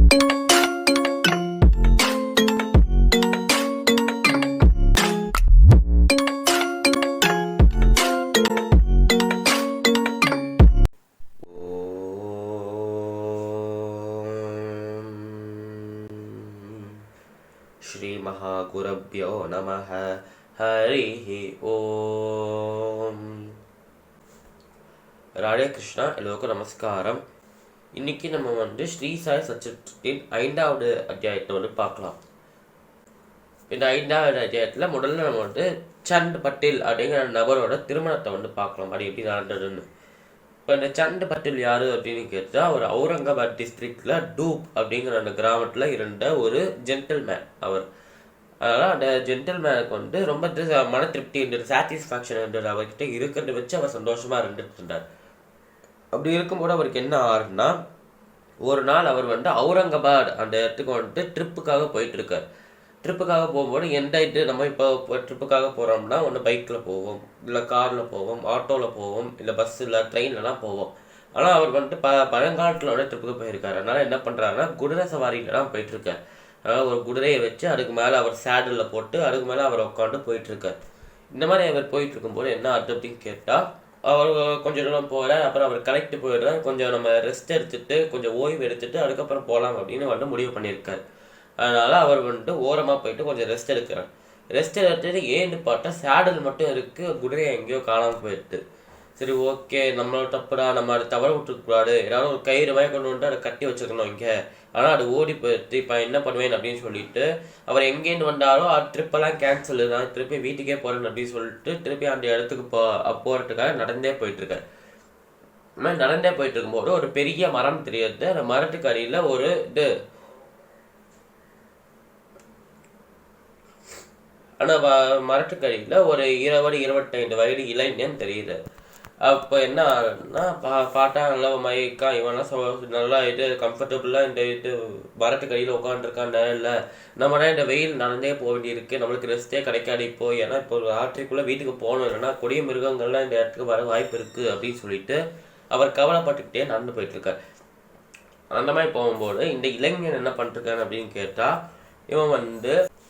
ஸ்ரீ மகாகுரப்யோ நமஹ. ஹரிஹி ஓம். ராதே கிருஷ்ணா. எல்லோருக்கும் நமஸ்காரம். இன்னைக்கு நம்ம ஸ்ரீ சாய் சச்சரித்தின் 5வது அத்தியாயத்தை பார்க்கலாம். இந்த 5வது அத்தியாயத்தில் முதல்ல நம்ம சந்த் பட்டேல் அப்படிங்கிற நபரோட திருமணத்தை பார்க்கலாம். அது எப்படி நடந்ததுன்னு. இப்போ இந்த சந்த் பட்டேல் யார் அப்படின்னு கேட்டால், ஒரு அவுரங்காபாத் டிஸ்ட்ரிக்டில் டூப் அப்படிங்கிற அந்த கிராமத்தில் இருந்த ஒரு ஜென்டில்மேன் அவர். அதனால் அந்த ஜென்டில்மேனுக்கு ரொம்ப மன திருப்தி இருந்தது, சாட்டிஸ்ஃபேக்ஷன் இருந்தது. அவர்கிட்ட இருக்கிறத வச்சு அவர் சந்தோஷமாக இருந்துட்டு இருந்தார். அப்படி இருக்கும்போது அவருக்கு என்ன ஆகுதுன்னா, ஒரு நாள் அவர் அவுரங்காபாத் அந்த இடத்துக்கு ட்ரிப்புக்காக போயிட்டு இருக்கார். ட்ரிப்புக்காக போகும்போது நம்ம இப்போ ட்ரிப்புக்காக போகிறோம்னா ஒன்று பைக்கில் போவோம், இல்லை காரில் போவோம், ஆட்டோவில் போவோம், இல்லை பஸ்ஸில் ட்ரெயின்லலாம் போவோம். ஆனால் அவர் பழங்காலத்தில் ட்ரிப்புக்கு போயிருக்காரு. அதனால் என்ன பண்ணுறாருன்னா, குதிரை சவாரியில் தான் போயிட்டுருக்கார். அதனால் ஒரு குதிரையை வச்சு அதுக்கு மேலே அவர் சேடலில் போட்டு அதுக்கு மேலே அவர் உட்காந்து போயிட்டுருக்கார். இந்த மாதிரி அவர் போயிட்டு இருக்கும்போது என்ன ஆகுது அப்படின்னு கேட்டால், அவர் கொஞ்சம் தூரம் போகிறார். அப்புறம் அவர் கலெக்ட் போயிடுறார். கொஞ்சம் நம்ம ரெஸ்ட் எடுத்துகிட்டு கொஞ்சம் ஓய்வு எடுத்துகிட்டு அதுக்கப்புறம் போகலாம் அப்படின்னு முடிவு பண்ணியிருக்கார். அதனால் அவர் ஓரமாக போயிட்டு கொஞ்சம் ரெஸ்ட் எடுக்கிறார். ரெஸ்ட் எடுத்துட்டு ஏன்னு பார்த்தா சேடல் மட்டும் இருக்குது, குதிரையை எங்கேயோ காணாமல் போயிடுது. சரி, ஓகே, நம்மளோட தப்புடா, நம்ம அதை தவற விட்டுருக்கூடாது, ஏதாவது ஒரு கயிறு மாதிரி கொண்டு அதை கட்டி வச்சுக்கணும் இங்கே. ஆனால் அது ஓடி போயிடுது. இப்போ என்ன பண்ணுவேன் அப்படின்னு சொல்லிட்டு அவர் எங்கேருந்து வந்தாரோ ட்ரிப்பெல்லாம் கேன்சல் தான், திருப்பி வீட்டுக்கே போகிறேன்னு அப்படின்னு சொல்லிட்டு திருப்பி அந்த இடத்துக்கு போகிறதுக்காக நடந்தே போயிட்டுருக்கார். இந்த மாதிரி நடந்தே போயிட்டு இருக்கும்போது ஒரு பெரிய மரம் தெரியுது. அந்த மரத்துக்கு அடியில் ஒரு ஆனால் மரத்துக்கடியில் ஒரு 20-25 வயது இளைஞன் தெரியுது. அப்போ என்ன ஆகுதுன்னா, பாட்டா நல்லா மயக்கா, இவன்லாம் நல்லா கம்ஃபர்டபுளாக இந்த மரத்துக்கடியில் உட்காந்துருக்கான். இல்லை, நம்மளாம் இந்த வெயில் நடந்தே போக வேண்டியிருக்கு, நம்மளுக்கு ரெஸ்ட்டே கிடைக்காது இப்போ. ஏன்னா இப்போ ஒரு ராத்திரிக்குள்ளே வீட்டுக்கு போகணும், இல்லைன்னா கொடிய மிருகங்கள்லாம் இந்த இடத்துக்கு வர வாய்ப்பு இருக்குது அப்படின்னு சொல்லிட்டு அவர் கவலைப்பட்டுக்கிட்டே நடந்து போயிட்டுருக்கார். அந்த மாதிரி போகும்போது இந்த இளைஞன் என்ன பண்ணிருக்காரு அப்படின்னு கேட்டால்,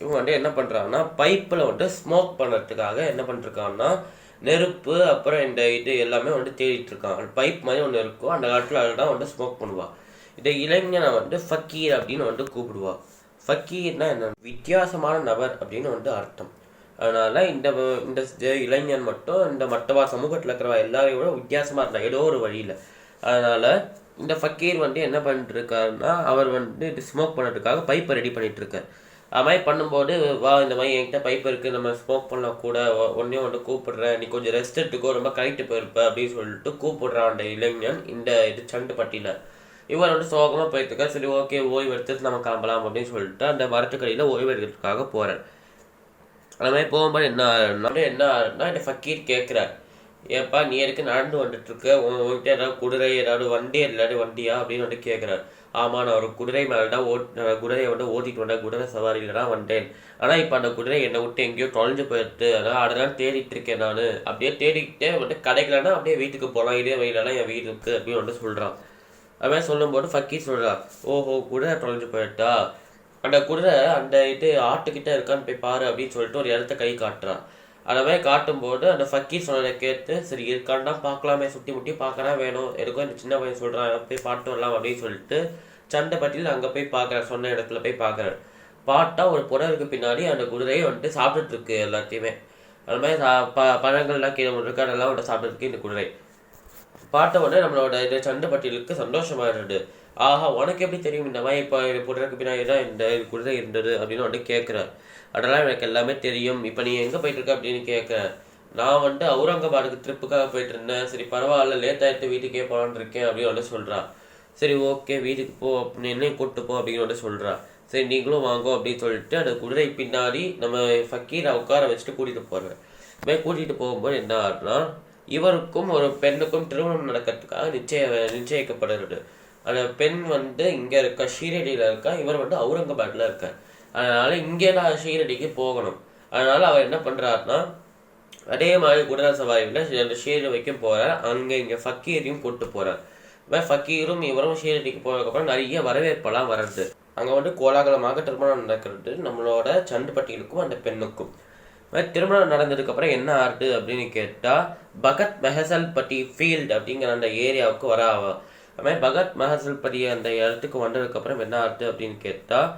இவன் என்ன பண்ணுறான்னா, பைப்பில் ஸ்மோக் பண்ணுறதுக்காக என்ன பண்ணிருக்கான்னா, நெருப்பு அப்புறம் இந்த எல்லாமே தேடிட்டு இருக்கான். பைப் மாதிரி ஒன்று இருக்கும், அந்த காலத்தில் அதுதான் ஸ்மோக் பண்ணுவாள். இந்த இளைஞனை ஃபக்கீர் அப்படின்னு கூப்பிடுவா. ஃபக்கீர்னா என்ன, வித்தியாசமான நபர் அப்படின்னு அர்த்தம். அதனால இந்த இளைஞன் மட்டும் இந்த மற்றவா சமூகத்தில் இருக்கிறவா எல்லாரையும் விட வித்தியாசமாக இருந்தா ஏதோ ஒரு வழியில். அதனால் இந்த ஃபக்கீர் என்ன பண்ணிட்டு இருக்காருன்னா, அவர் இது ஸ்மோக் பண்ணுறதுக்காக பைப்பை ரெடி பண்ணிட்டு இருக்கார். அது மாதிரி பண்ணும்போது, வா இந்த மாதிரி என்கிட்ட பைப் இருக்குது, நம்ம ஸ்மோக் பண்ணலாம் கூட, ஒன்றையும் கூப்பிடுறேன், நீ கொஞ்சம் ரெஸ்ட் எடுத்துக்கோ, ரொம்ப கரெக்டு போயிருப்ப அப்படின்னு சொல்லிட்டு கூப்பிடுறான் அந்த இளைஞன் இது சண்டு பட்டியில். இவர் சோகமாக போயிட்டுருக்கார். சரி, ஓகே, ஓய்வு எடுத்துட்டு நம்ம கிளம்பலாம் அப்படின்னு சொல்லிட்டு அந்த மரத்துக்கடியில் ஓய்வு எடுக்கிறதுக்காக போகிறார். அது மாதிரி போகும்போது என்ன ஆகுதுன்னா இந்த ஃபக்கீர் கேட்குறார், ஏப்பா நீ எதுக்கு நடந்து வந்துட்டுருக்க, உங்ககிட்ட ஏதாவது குதிரை ஏதாவது வண்டியா அப்படின்னு கேட்குறாரு. ஆமாம், நான் ஒரு குதிரை மேலே தான் குதிரையை ஓட்டிட்டு வந்தேன், குதிரை சவாரியில் தான் வந்தேன். ஆனால் இப்போ அந்த குதிரை என்னை விட்டு எங்கேயோ தொலைஞ்சு போயிடுது, அதெல்லாம் தேடிட்டு இருக்கேன் நான். அப்படியே தேடிக்கிட்டே கிடைக்கலன்னா அப்படியே வீட்டுக்கு போகலாம், இதே வழியிலலாம் என் வீடு இருக்குது அப்படின்னு சொல்கிறான். அது மாதிரி சொல்லும்போது ஃபக்கீர் சொல்கிறான், ஓஹோ, குதிரை தொலைஞ்சு போயிட்டா, அந்த குதிரை அந்த ஆட்டுக்கிட்ட இருக்கான்னு போய் பாரு அப்படின்னு சொல்லிட்டு ஒரு இடத்த கை காட்டுறான். அதை மாதிரி காட்டும்போது அந்த ஃபக்கீர் சொன்னதை கேட்டு, சரி இருக்கான்னா பார்க்கலாமே, சுற்றி முட்டி பார்க்கலாம் வேணும், எதுக்கும் இந்த சின்ன பையன் சொல்கிறான், போய் பார்த்து வரலாம் அப்படின்னு சொல்லிட்டு சண்டை பட்டியில் அங்கே போய் பார்க்குறார். சொன்ன இடத்துல போய் பார்க்குறாரு. பார்த்தா ஒரு புடருக்கு பின்னாடி அந்த குதிரையை சாப்பிட்டுருக்கு எல்லாத்தையுமே. அது மாதிரி பழங்கள்லாம் கீழே இருக்கு, அதெல்லாம் சாப்பிட்டுருக்கு இந்த குதிரை. பார்த்த உடனே நம்மளோட சண்டை பட்டியலுக்கு சந்தோஷமாயிடுது. ஆஹா, உனக்கு எப்படி தெரியும் இந்த மாதிரி இப்போ புடருக்கு பின்னாடி தான் இந்த குதிரை இருந்தது அப்படின்னு கேட்குறார். அதெல்லாம் எனக்கு எல்லாமே தெரியும், இப்போ நீ எங்கே போயிட்டுருக்க அப்படின்னு கேட்குற. நான் அவுரங்காபாடுக்கு ட்ரிப்புக்காக போயிட்டு இருந்தேன். சரி பரவாயில்ல, லேட்டாகிட்டு வீட்டுக்கே போகலான்னு இருக்கேன் அப்படின்னு சொல்கிறா. சரி, ஓகே, வீட்டுக்கு போ, என்னையும் கூப்பிட்டு போ அப்படின்னு சொல்கிறா. சரி, நீங்களும் வாங்கோ அப்படின்னு சொல்லிட்டு அந்த குதிரை பின்னாடி நம்ம ஃபக்கீரை உட்கார வச்சுட்டு கூட்டிகிட்டு போகிறேன். இதுமாதிரி கூட்டிகிட்டு போகும்போது என்ன ஆகுதுன்னா, இவருக்கும் ஒரு பெண்ணுக்கும் திருமணம் நடக்கிறதுக்காக நிச்சயிக்கப்படுறது. அந்த பெண் இங்கே இருக்கா, ஷீரடியில் இருக்கா, இவர் அவுரங்காபாத்தில் இருக்கார். அதனால் இங்கே நான் ஷீரடிக்கு போகணும். அதனால் அவர் என்ன பண்ணுறாருன்னா, அதே மாதிரி குதிரை சவாரியில் அந்த ஷீரடி வைக்கும் போகிறார். அங்கே இங்கே ஃபக்கீரையும் கூப்பிட்டு போகிறார். ஃபக்கீரும் இவரும் ஷீரடிக்கு போனதுக்கப்புறம் நிறைய வரவேற்பெல்லாம் வர்றது. அங்கே வந்து கோலாகலமாக திருமணம் நடக்கிறது நம்மளோட சண்டுப்பட்டியலுக்கும் அந்த பெண்ணுக்கும். திருமணம் நடந்ததுக்கப்புறம் என்ன ஆறுது அப்படின்னு கேட்டால், பகத் மெஹசல்பட்டி ஃபீல்டு அப்படிங்கிற அந்த ஏரியாவுக்கு வர ஆவா. அது மாதிரி பகத் மெஹசல்பட்டி அந்த இடத்துக்கு வந்ததுக்கப்புறம் என்ன ஆறுது அப்படின்னு கேட்டால்,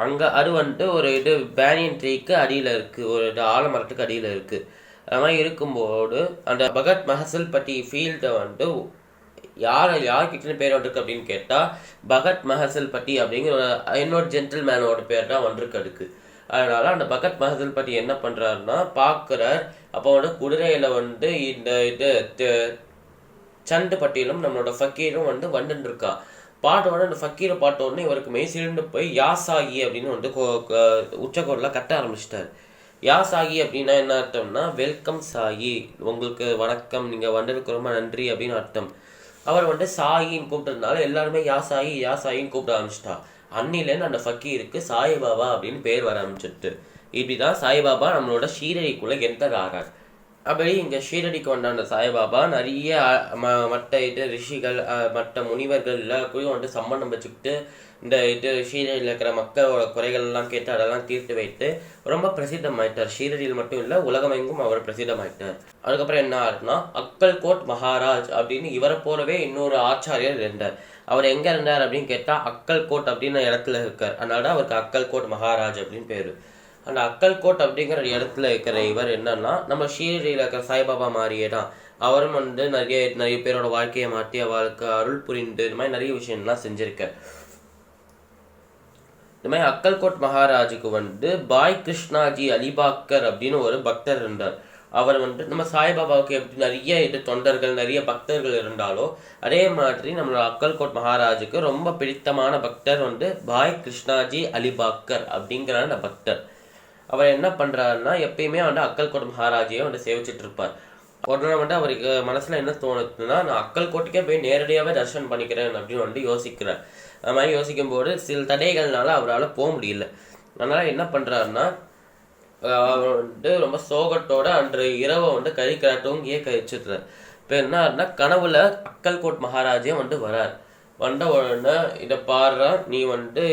அங்கே அது வந்து ஒரு பேனியன் ட்ரீக்கு அடியில் இருக்குது, ஒரு ஆலமரத்துக்கு அடியில் இருக்குது. அது மாதிரி இருக்கும்போது அந்த பகத் மெஹசல்பட்டி ஃபீல்டை வந்து யார்கிட்ட பேர் வந்திருக்கு அப்படின்னு கேட்டால், பகத் மெஹசல்பட்டி அப்படிங்கிற இன்னொரு ஜென்டில்மேனோட பேர் தான் வந்திருக்கு அதுக்கு. அதனால அந்த பகத் மெஹசல்பட்டி என்ன பண்ணுறாருன்னா பார்க்குறார். அப்போ வந்து குதிரையில் வந்து இந்த சண்டுப்பட்டியிலும் நம்மளோட ஃபக்கீரும் வந்து வந்துருக்கா. பாட்டோட அந்த ஃபக்கீரை பாட்ட உடனே இவருக்கு மெய்சிலிருந்து போய் யாசாகி அப்படின்னு வந்து உச்சக்கோரில் கட்ட ஆரம்பிச்சிட்டார். யாசாகி அப்படின்னா என்ன அர்த்தம்னா, வெல்கம் சாயி, உங்களுக்கு வணக்கம், நீங்கள் வந்ததுக்கு ரொம்ப நன்றி அப்படின்னு அர்த்தம். அவர் வந்து சாயின்னு கூப்பிட்டதுனால எல்லாருமே யாசாயின்னு கூப்பிட ஆரம்பிச்சிட்டா. அன்னிலேருந்து அந்த ஃபக்கீருக்கு சாய்பாபா அப்படின்னு பேர் வர ஆரம்பிச்சிட்டு. இப்படிதான் சாய்பாபா நம்மளோட ஷீரடிக்குள்ளே என்டர் ஆகிறார். அப்படி இங்கே ஷீரடிக்கு வந்த அந்த சாய்பாபா நிறைய மற்ற ரிஷிகள் மற்ற முனிவர்கள் எல்லாருக்கும் வந்து சம்பந்தம் வச்சுக்கிட்டு இந்த ஷீரடியில் இருக்கிற மக்களோட குறைகள்லாம் கேட்டு அதெல்லாம் தீர்த்து வைத்து ரொம்ப பிரசித்தமாயிட்டார். ஷீரடியில் மட்டும் இல்லை, உலகமெங்கும் அவர் பிரசித்தமாயிட்டார். அதுக்கப்புறம் என்ன ஆகுதுன்னா, அக்கல்கோட் மகாராஜ் அப்படின்னு இவரை போலவே இன்னொரு ஆச்சாரியர் இருந்தார். அவர் எங்கே இருந்தார் அப்படின்னு கேட்டால், அக்கல்கோட் அப்படின்னு இடத்துல இருக்கார். அதனால அவருக்கு அக்கல்கோட் மகாராஜ் அப்படின்னு பேர். அந்த அக்கல்கோட் அப்படிங்கிற இடத்துல இருக்கிற இவர் என்னன்னா, நம்ம ஷீரடியில் இருக்கிற சாய்பாபா மாதிரியே தான். அவரும் வந்து நிறைய பேரோட வாழ்க்கையை மாற்றி அவருக்கு அருள் புரிந்து இந்த மாதிரி நிறைய விஷயம்லாம் செஞ்சிருக்கார். இந்த மாதிரி அக்கல்கோட் மகாராஜுக்கு வந்து பாய் கிருஷ்ணாஜி அலிபாக்கர் அப்படின்னு ஒரு பக்தர் இருந்தார். அவர் வந்து நம்ம சாய்பாபாவுக்கு எப்படி நிறைய தொண்டர்கள் நிறைய பக்தர்கள் இருந்தாலோ அதே மாதிரி நம்மளோட அக்கல்கோட் மகாராஜுக்கு ரொம்ப பிடித்தமான பக்தர் வந்து பாய் கிருஷ்ணாஜி அலிபாக்கர் அப்படிங்கிற அந்த பக்தர். அவர் என்ன பண்ணுறாருன்னா, எப்பயுமே வந்து அக்கல்கோட் மகாராஜையை வந்து சேவிச்சுட்டு இருப்பார். ஒரு நாள் வந்து அவருக்கு மனசில் என்ன தோணுதுன்னா, நான் அக்கல்கோட்டுக்கே போய் நேரடியாகவே தரிசனம் பண்ணிக்கிறேன் அப்படின்னு வந்து யோசிக்கிறேன். அது மாதிரி யோசிக்கும்போது சில தடைகள்னால அவரால் போக முடியல. அதனால் என்ன பண்ணுறாருன்னா, அவர் வந்து ரொம்ப சோகத்தோட அன்று இரவை வந்து தூங்கியே கழிச்சிடுறார். இப்போ என்ன ஆகுதுன்னா, கனவுல அக்கல்கோட் மகாராஜையும் வந்து வரார். வந்த உடனே இதை பாடுறா, நீ வந்து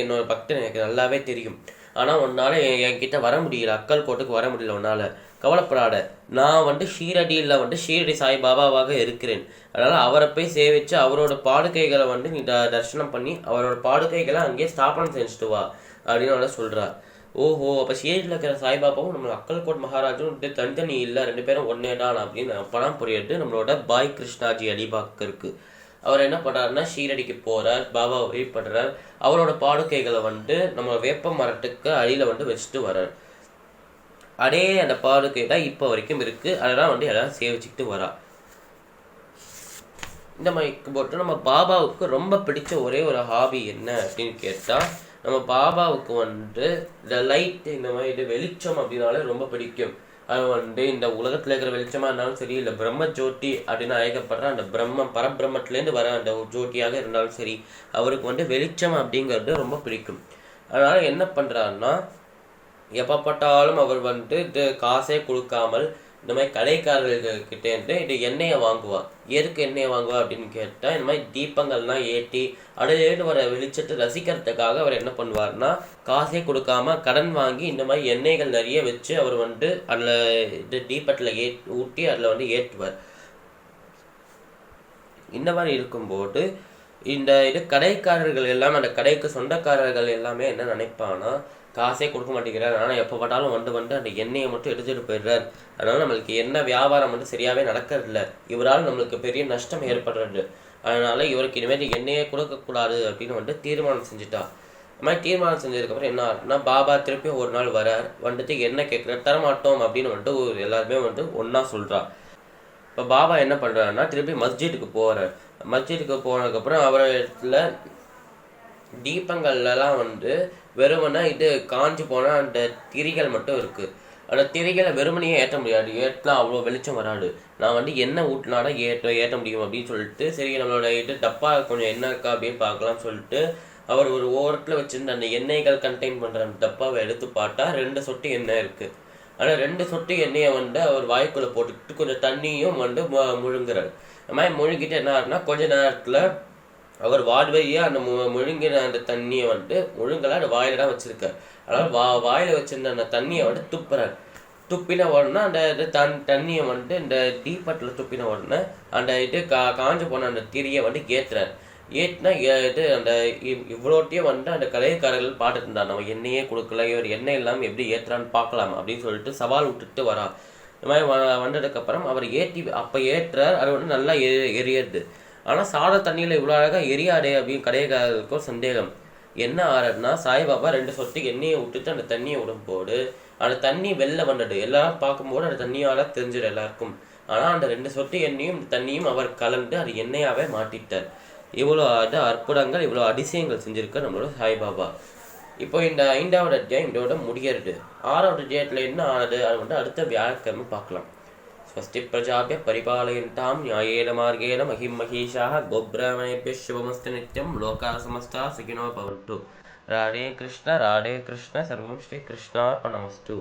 என்னோட பக்தன் எனக்கு நல்லாவே தெரியும், ஆனால் உன்னால் என்கிட்ட வர முடியல, அக்கல்கோட்டுக்கு வர முடியல உன்னால், கவலைப்படாத, நான் வந்து ஷீரடியில் வந்து ஷீரடி சாய்பாபாவாக இருக்கிறேன். அதனால் அவரை போய் சேவிச்சு அவரோட பாடுகைகளை வந்து நீ தரிசனம் பண்ணி அவரோட பாடுகைகளை அங்கேயே ஸ்தாபனம் செஞ்சுட்டு வா அப்படின்னு வந்து சொல்கிறார். ஓஹோ, அப்போ ஷீரடியில் இருக்கிற சாய்பாபாவும் நம்மளோட அக்கல்கோட் மகாராஜும் தனித்தனி இல்லை, ரெண்டு பேரும் ஒன்னே தான் அப்படின்னு அப்பதான் புரியுது நம்மளோட பாய் கிருஷ்ணாஜி அலிபாக்கருக்கு. அவர் என்ன பண்ணுறாருன்னா, ஷீரடிக்கு போகிறார், பாபாவை வழிபடுறார், அவரோட பாடுகைகளை வந்து நம்ம வேப்ப மரத்துக்கு அடியில் வந்து வச்சுட்டு வர்றார். அதே அந்த பாடுகை தான் இப்போ வரைக்கும் இருக்குது. அதெல்லாம் வந்து எல்லாம் சேவிச்சுக்கிட்டு வரா. இந்த மாதிரி போட்டு நம்ம பாபாவுக்கு ரொம்ப பிடிச்ச ஒரே ஒரு ஹாபி என்ன அப்படின்னு கேட்டால், நம்ம பாபாவுக்கு வந்து இந்த லைட், இந்த மாதிரி வெளிச்சம் அப்படின்னாலே ரொம்ப பிடிக்கும். அது வந்து இந்த உலகத்தில் இருக்கிற வெளிச்சமாக இருந்தாலும் சரி, இல்லை பிரம்ம ஜோதி அப்படின்னு அழைக்கப்படுற அந்த பரபிரம்மத்திலேருந்து வர அந்த ஜோதியாக இருந்தாலும் சரி, அவருக்கு வந்து வெளிச்சம் அப்படிங்கிறது ரொம்ப பிடிக்கும். அதனால் என்ன பண்ணுறாருன்னா, எப்போ பட்டாலும் அவர் வந்து காசே கொடுக்காமல் இந்த மாதிரி கடைக்காரர்கள்கிட்டேருந்து எண்ணெயை வாங்குவார். எதுக்கு எண்ணெயை வாங்குவா அப்படின்னு கேட்டால், இந்த மாதிரி தீபங்கள்லாம் ஏற்றி அதிலேருந்து வர வெளிச்சத்தை ரசிக்கிறதுக்காக அவர் என்ன பண்ணுவார்னா, காசே கொடுக்காம கடன் வாங்கி இந்த மாதிரி எண்ணெய்கள் நிறைய வச்சு அவர் வந்து அதில் தீபத்தில் ஊட்டி அதில் வந்து ஏற்றுவார். இந்த மாதிரி இருக்கும்போது இந்த கடைக்காரர்கள் எல்லாமே, அந்த கடைக்கு சொந்தக்காரர்கள் எல்லாமே என்ன நினைப்பானா, காசே கொடுக்க மாட்டேங்கிறார், ஆனால் எப்போ பார்த்தாலும் வந்து அந்த எண்ணெயை மட்டும் எடுத்துகிட்டு போயிடுறார், அதனால் நம்மளுக்கு என்ன வியாபாரம் வந்து சரியாகவே நடக்கிறதில்ல, இவரால் நம்மளுக்கு பெரிய நஷ்டம் ஏற்படுறது, அதனால் இவருக்கு இனிமேல் எண்ணெயே கொடுக்கக்கூடாது அப்படின்னு வந்து தீர்மானம் செஞ்சுட்டா. அது மாதிரி தீர்மானம் செஞ்சதுக்கப்புறம் என்ன ஆகுதுன்னா, பாபா திருப்பி ஒரு நாள் வரார், வந்துட்டு என்ன கேட்குறார், தரமாட்டோம் அப்படின்னு வந்துட்டு எல்லாருமே வந்து ஒன்றா சொல்கிறா. இப்போ பாபா என்ன பண்ணுறாருன்னா, திருப்பி மஸ்ஜிதுக்கு போகிறார். மஸ்ஜிதுக்கு போனதுக்கப்புறம் அவர் இடத்துல தீபங்கள்லாம் வந்து வெறுமனை காஞ்சி போனால் அந்த திரிகள் மட்டும் இருக்குது. அந்த திரிகளை வெறுமனையே ஏற்ற முடியாது, ஏற்றலாம் அவ்வளோ வெளிச்சம் வராது. நான் வந்து எண்ணெய் ஊட்டினாதான் ஏற்ற முடியும் அப்படின்னு சொல்லிட்டு, சரி நம்மளோட டப்பா கொஞ்சம் எண்ணெய் இருக்கா அப்படின்னு பார்க்கலாம்னு சொல்லிட்டு அவர் ஒரு ஓரத்தில் வச்சுருந்த அந்த எண்ணெய்கள் கண்டெயின் பண்ணுற அந்த டப்பாவை எடுத்து பார்த்தா 2 சொட்டு எண்ணெய் இருக்குது. ஆனால் 2 சொட்டு எண்ணெயை வந்து அவர் வாய்க்குள்ளே போட்டுக்கிட்டு கொஞ்சம் தண்ணியும் வந்து முழுங்குறாரு. இந்த மாதிரி முழுங்கிட்டு என்ன ஆகுதுன்னா கொஞ்ச நேரத்தில் அவர் வாய்வழியாக அந்த முழுங்கின அந்த தண்ணியை வந்துட்டு முழுங்கலை அந்த வாயில தான் வச்சிருக்கார். அதனால் வாயில் வச்சிருந்த அந்த தண்ணியை வந்துட்டு துப்புறார். துப்பின உடனே அந்த இது தண்ணியை வந்துட்டு இந்த டீப்பட்டில் துப்பின உடனே அந்த இது காஞ்சு போன அந்த திரியை வந்துட்டு ஏற்றுறார். ஏற்றினா இது அந்த இவ்வளோட்டையும் வந்துட்டு அந்த கலைக்காரர்கள் பாட்டுட்டு இருந்தார். நம்ம எண்ணெயே கொடுக்கல, இவர் எண்ணெய் இல்லாமல் எப்படி ஏற்றுறான்னு பார்க்கலாம் அப்படின்னு சொல்லிட்டு சவால் விட்டுட்டு வரா. இந்த மாதிரி வந்ததுக்கப்புறம் அவர் அப்போ ஏற்றுறார். அது வந்து நல்லா எரியுது. ஆனால் சாத தண்ணியில் இவ்வளோ அழகாக எரியாடே அப்படின்னு கடைக்காரர்களுக்கும் சந்தேகம். என்ன ஆறதுனா சாய்பாபா 2 சொட்டு எண்ணெயை விட்டுட்டு அந்த தண்ணியை விடும்போது அந்த தண்ணி வெளில வந்தது. எல்லாரும் பார்க்கும்போது அந்த தண்ணியால் தெரிஞ்சிடும் எல்லாருக்கும். ஆனால் அந்த 2 சொட்டு எண்ணெயும் இந்த தண்ணியும் அவர் கலந்து அது எண்ணெயாகவே மாட்டிட்டார். இவ்வளோ அற்புதங்கள், இவ்வளோ அதிசயங்கள் செஞ்சுருக்க நம்மளோட சாய்பாபா. இப்போ இந்த 5வது அத்தியாயம் இதோட முடியறது. 6வது அத்தியாயத்தில் என்ன ஆனது அது வந்து அடுத்த வியாழக்கிழமை பார்க்கலாம். ஸ்வஸ்தி பிரஜாபிய பரிபாலயந்தாம் நியாயேன மார்கேன மகிம் மகீஷாः கோப்ராமணேபிய சுபமஸ்து நித்யம் லோகா சமஸ்தா சுகினோ பவந்து. ராதே கிருஷ்ண சர்வம் ஸ்ரீ கிருஷ்ணார்ப்பணமஸ்து.